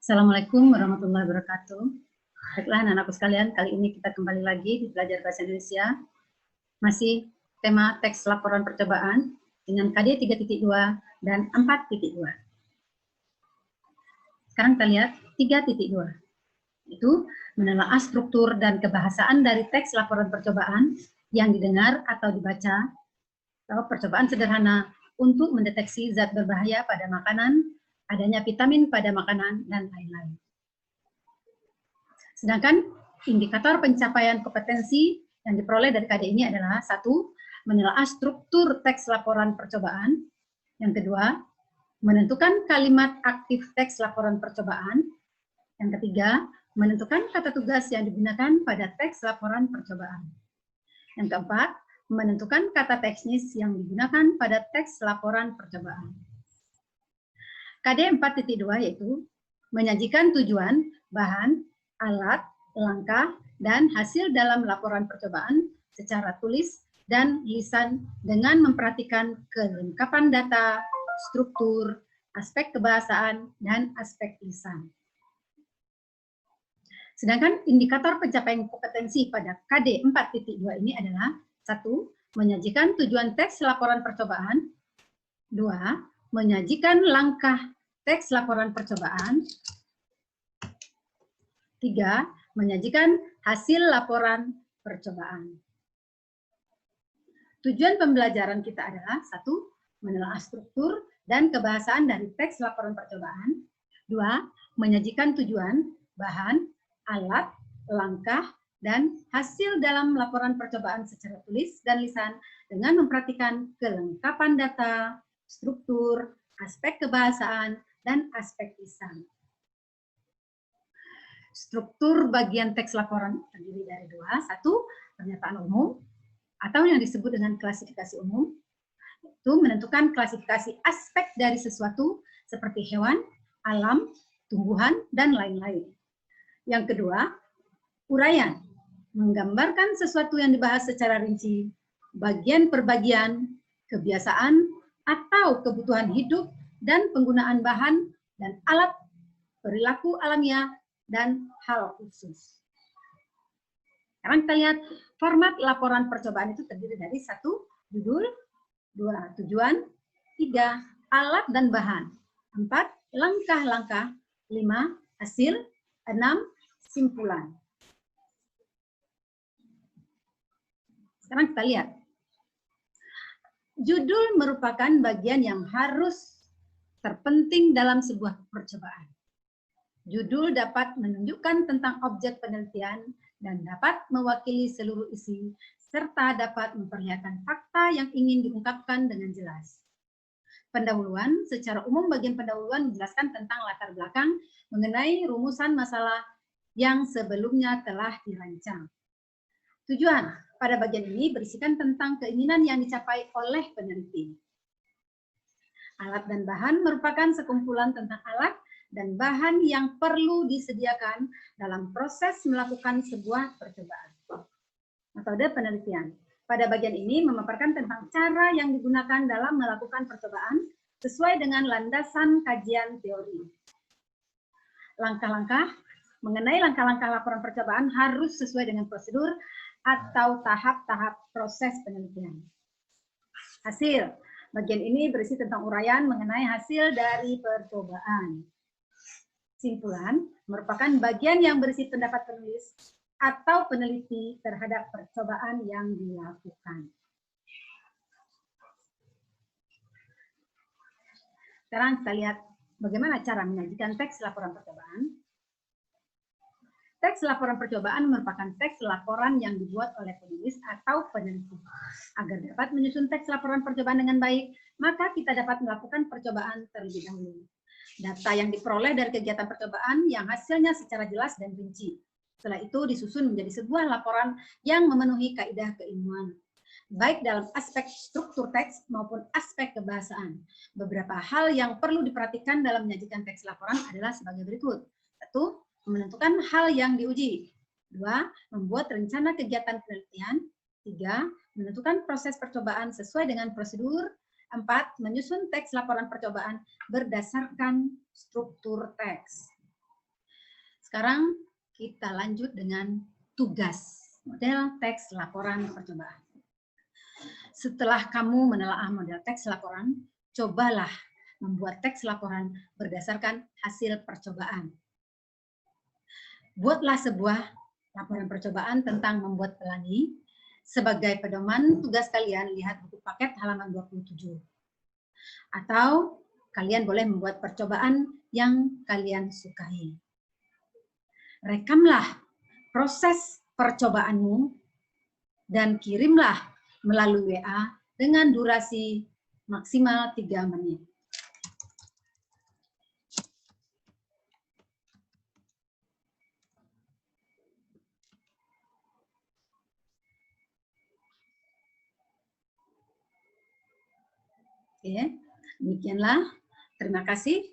Assalamualaikum warahmatullahi wabarakatuh. Baiklah anak-anakku sekalian, kali ini kita kembali lagi di Belajar Bahasa Indonesia. Masih tema teks laporan percobaan dengan KD 3.2 dan 4.2. Sekarang kita lihat 3.2. Itu menelaah struktur dan kebahasaan dari teks laporan percobaan yang didengar atau dibaca, atau percobaan sederhana untuk mendeteksi zat berbahaya pada makanan, adanya vitamin pada makanan, dan lain-lain. Sedangkan indikator pencapaian kompetensi yang diperoleh dari KD ini adalah 1. Menelaah struktur teks laporan percobaan. Yang kedua, menentukan kalimat aktif teks laporan percobaan. Yang ketiga, menentukan kata tugas yang digunakan pada teks laporan percobaan. Yang keempat, menentukan kata teknis yang digunakan pada teks laporan percobaan. KD 4.2 yaitu menyajikan tujuan, bahan, alat, langkah, dan hasil dalam laporan percobaan secara tulis dan lisan dengan memperhatikan kelengkapan data, struktur, aspek kebahasaan, dan aspek lisan. Sedangkan indikator pencapaian kompetensi pada KD 4.2 ini adalah 1. Menyajikan tujuan teks laporan percobaan. 2. Menyajikan langkah teks laporan percobaan. 3. Menyajikan hasil laporan percobaan. Tujuan pembelajaran kita adalah 1. Menelaah struktur dan kebahasaan dari teks laporan percobaan. 2. Menyajikan tujuan, bahan, alat, langkah, dan hasil dalam laporan percobaan secara tulis dan lisan dengan memperhatikan kelengkapan data, struktur, aspek kebahasaan, dan aspek lisan. Struktur bagian teks laporan terdiri dari 2. 1. Pernyataan umum atau yang disebut dengan klasifikasi umum. Itu menentukan klasifikasi aspek dari sesuatu seperti hewan, alam, tumbuhan, dan lain-lain. Yang kedua, uraian. Menggambarkan sesuatu yang dibahas secara rinci, bagian per bagian, kebiasaan, atau kebutuhan hidup, dan penggunaan bahan dan alat, perilaku alamiah, dan hal khusus. Sekarang kita lihat format laporan percobaan itu terdiri dari 1. Judul, 2. Tujuan, 3. Alat dan bahan, 4. Langkah-langkah, 5. Hasil, 6. Simpulan. Sekarang kita lihat. Judul merupakan bagian yang harus terpenting dalam sebuah percobaan. Judul dapat menunjukkan tentang objek penelitian dan dapat mewakili seluruh isi, serta dapat memperlihatkan fakta yang ingin diungkapkan dengan jelas. Pendahuluan, secara umum bagian pendahuluan menjelaskan tentang latar belakang mengenai rumusan masalah yang sebelumnya telah dirancang. Tujuan, pada bagian ini berisikan tentang keinginan yang dicapai oleh peneliti. Alat dan bahan merupakan sekumpulan tentang alat dan bahan yang perlu disediakan dalam proses melakukan sebuah percobaan. Metode penelitian. Pada bagian ini memaparkan tentang cara yang digunakan dalam melakukan percobaan sesuai dengan landasan kajian teori. Langkah-langkah. Mengenai langkah-langkah laporan percobaan harus sesuai dengan prosedur atau tahap-tahap proses penelitian. Hasil. Bagian ini berisi tentang uraian mengenai hasil dari percobaan. Simpulan merupakan bagian yang berisi pendapat penulis atau peneliti terhadap percobaan yang dilakukan. Sekarang kita lihat bagaimana cara menyajikan teks laporan percobaan. Teks laporan percobaan merupakan teks laporan yang dibuat oleh penulis atau peneliti. Agar dapat menyusun teks laporan percobaan dengan baik, maka kita dapat melakukan percobaan terlebih dahulu. Data yang diperoleh dari kegiatan percobaan yang hasilnya secara jelas dan rinci. Setelah itu disusun menjadi sebuah laporan yang memenuhi kaidah keilmuan, baik dalam aspek struktur teks maupun aspek kebahasaan. Beberapa hal yang perlu diperhatikan dalam menyajikan teks laporan adalah sebagai berikut. 1. Menentukan hal yang diuji. 2. Membuat rencana kegiatan penelitian. 3. Menentukan proses percobaan sesuai dengan prosedur. 4. Menyusun teks laporan percobaan berdasarkan struktur teks. Sekarang kita lanjut dengan tugas, model teks laporan percobaan. Setelah kamu menelaah model teks laporan, cobalah membuat teks laporan berdasarkan hasil percobaan. Buatlah sebuah laporan percobaan tentang membuat pelangi. Sebagai pedoman tugas kalian, lihat buku paket halaman 27. Atau kalian boleh membuat percobaan yang kalian sukai. Rekamlah proses percobaanmu dan kirimlah melalui WA dengan durasi maksimal 3 menit. Oke, demikianlah. Terima kasih.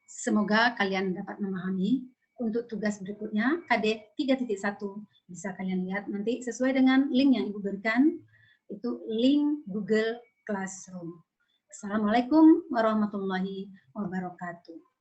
Semoga kalian dapat memahami. Untuk tugas berikutnya, KD 3.1, bisa kalian lihat nanti sesuai dengan link yang Ibu berikan, itu link Google Classroom. Assalamualaikum warahmatullahi wabarakatuh.